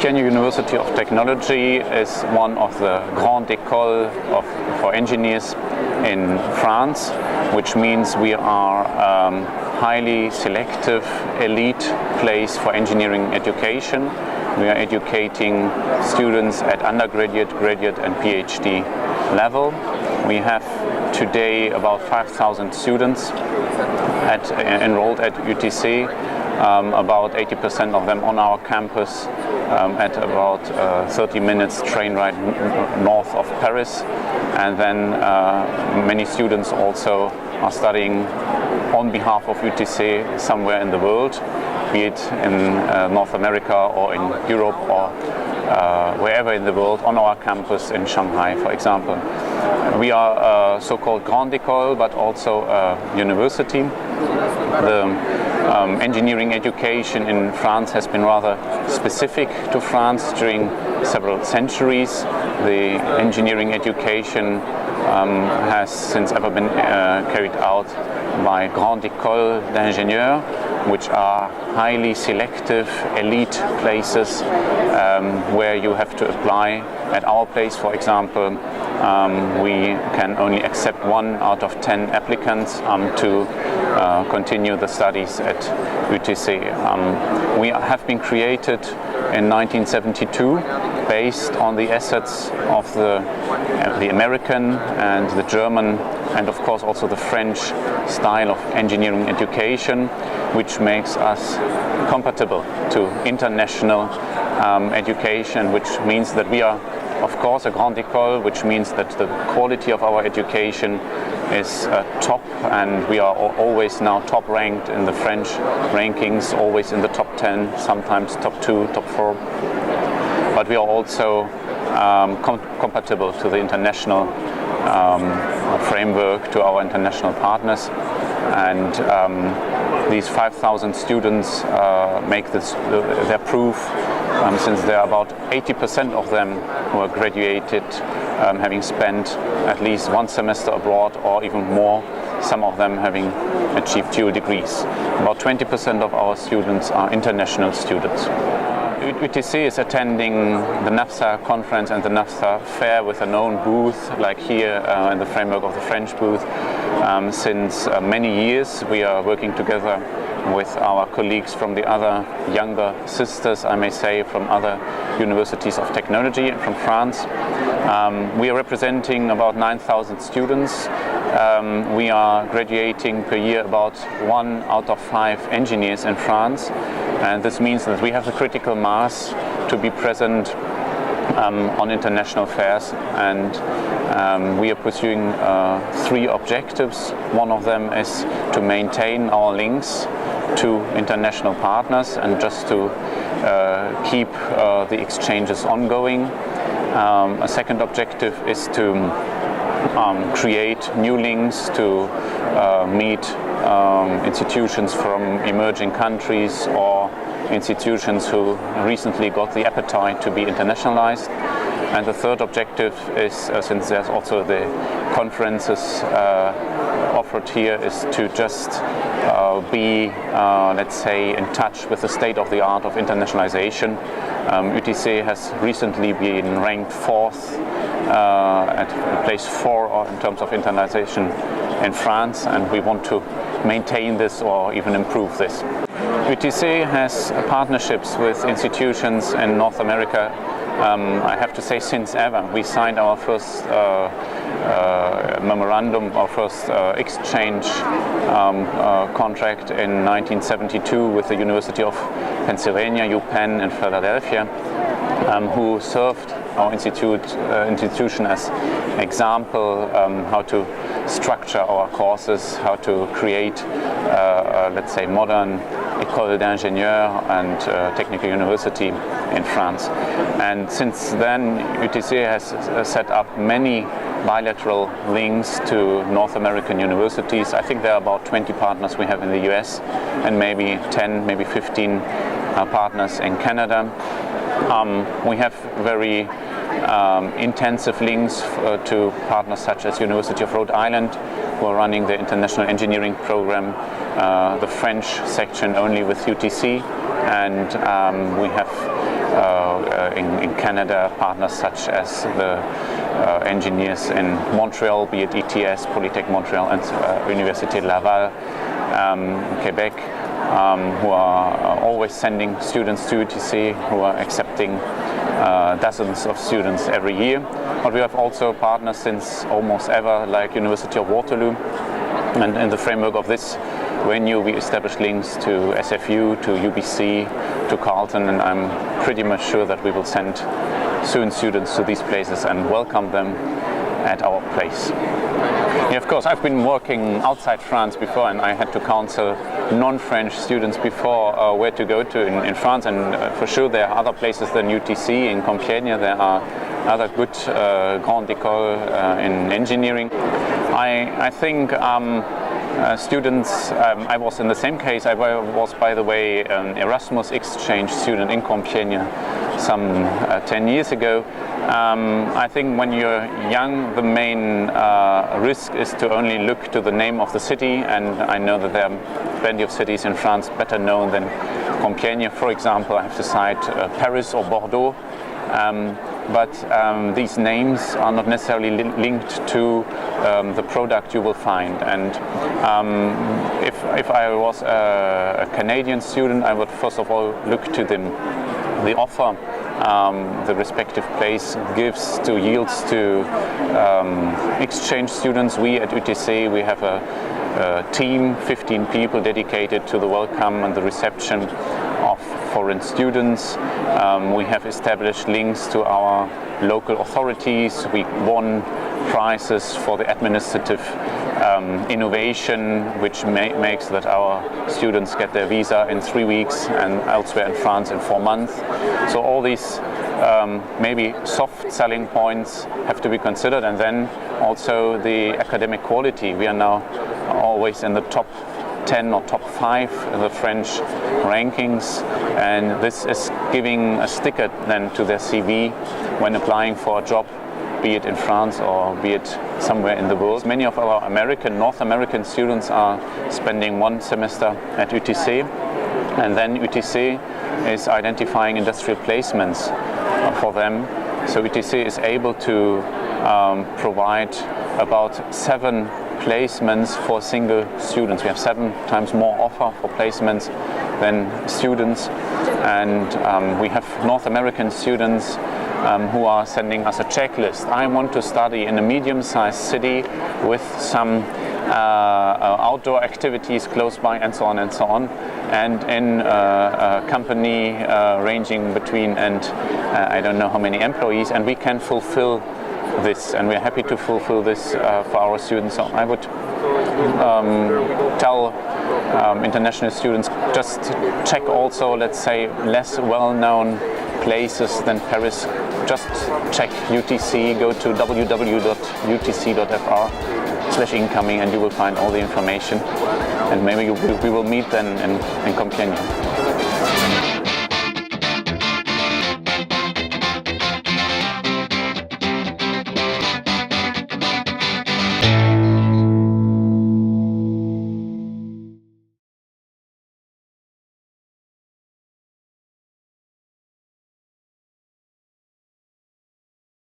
UTC University of Technology is one of the Grandes Ecoles for engineers in France, which means we are highly selective elite place for engineering education. We are educating students at undergraduate, graduate and PhD level. We have today about 5,000 students enrolled at UTC, about 80% of them on our campus at about 30 minutes train ride north of Paris. And then many students also are studying on behalf of UTC somewhere in the world, be it in North America or in Europe or wherever in the world on our campus in Shanghai, for example. We are a so-called Grandes Ecoles, but also a university. The engineering education in France has been rather specific to France during several centuries. The engineering education has since ever been carried out by Grandes Ecoles d'ingénieurs, which are highly selective elite places where you have to apply. At our place, for example, we can only accept 1 out of 10 applicants to continue the studies at UTC. We have been created in 1972 based on the assets of the American and the German and of course also the French style of engineering education, which makes us compatible to international education, which means that we are of course a Grande École, which means that the quality of our education is top, and we are always now top ranked in the French rankings, always in the top 10, sometimes top 2, top 4. But we are also compatible to the international framework, to our international partners. And these 5,000 students make this their proof, since there are about 80% of them who are graduated having spent at least 1 semester abroad or even more, some of them having achieved dual degrees. About 20% of our students are international students. UTC is attending the NAFSA conference and the NAFSA fair with a known booth, like here in the framework of the French booth. Since many years we are working together with our colleagues from the other younger sisters, I may say, from other universities of technology from France. We are representing about 9,000 students. We are graduating per year about 1 out of 5 engineers in France, and this means that we have the critical mass to be present on international fairs, and we are pursuing 3 objectives. One of them is to maintain our links to international partners and just to keep the exchanges ongoing. A second objective is to create new links to meet institutions from emerging countries or institutions who recently got the appetite to be internationalized. And the third objective is, since there's also the conferences offered here, is to just be, let's say, in touch with the state of the art of internationalization. UTC has recently been ranked 4th, at place 4 in terms of internationalization in France, and we want to maintain this or even improve this. UTC has partnerships with institutions in North America. I have to say, since ever. We signed our first memorandum, our first exchange contract in 1972 with the University of Pennsylvania, UPenn in Philadelphia, who served our institution as example how to structure our courses, how to create, let's say, modern École d'ingénieurs and technical university in France. And since then, UTC has set up many bilateral links to North American universities. I think there are about 20 partners we have in the US and maybe 10, maybe 15 partners in Canada. We have very intensive links to partners such as University of Rhode Island, who are running the international engineering program, the French section only with UTC, and we have in Canada, partners such as the engineers in Montreal, be it ETS, Polytech Montreal, and Université Laval, Quebec, who are always sending students to UTC, who are accepting dozens of students every year. But we have also partners since almost ever, like University of Waterloo, and in the framework of this venue we establish links to SFU, to UBC, to Carleton, and I'm pretty much sure that we will send soon students to these places and welcome them at our place. Yeah, of course, I've been working outside France before, and I had to counsel non-French students before where to go to in France, and for sure there are other places than UTC. In Compiègne there are other good Grandes Ecoles in engineering. I think students, I was in the same case. I was, by the way, an Erasmus exchange student in Compiègne some 10 years ago. I think when you're young, the main risk is to only look to the name of the city, and I know that there are plenty of cities in France better known than Compiègne. For example, I have to cite Paris or Bordeaux. But these names are not necessarily linked to the product you will find. And if I was a Canadian student, I would first of all look to the offer the respective place gives to yields to exchange students. We at UTC, we have a team, 15 people dedicated to the welcome and the reception of foreign students. We have established links to our local authorities. We won prizes for the administrative innovation, which makes that our students get their visa in 3 weeks and elsewhere in France in 4 months. So all these maybe soft selling points have to be considered, and then also the academic quality. We are now always in the top 10 or top 5 in the French rankings, and this is giving a sticker then to their CV when applying for a job, be it in France or be it somewhere in the world. Many of our North American students are spending 1 semester at UTC, and then UTC is identifying industrial placements for them. So UTC is able to provide about 7 placements for single students. We have 7 times more offer for placements than students, and we have North American students who are sending us a checklist. I want to study in a medium-sized city with some outdoor activities close by, and so on and so on, and in a company ranging between I don't know how many employees, and we can fulfill this, and we're happy to fulfill this for our students. So I would tell international students, just check also, let's say, less well-known places than Paris. Just check UTC, go to www.utc.fr/incoming, and you will find all the information, and maybe we will meet then in Compiègne.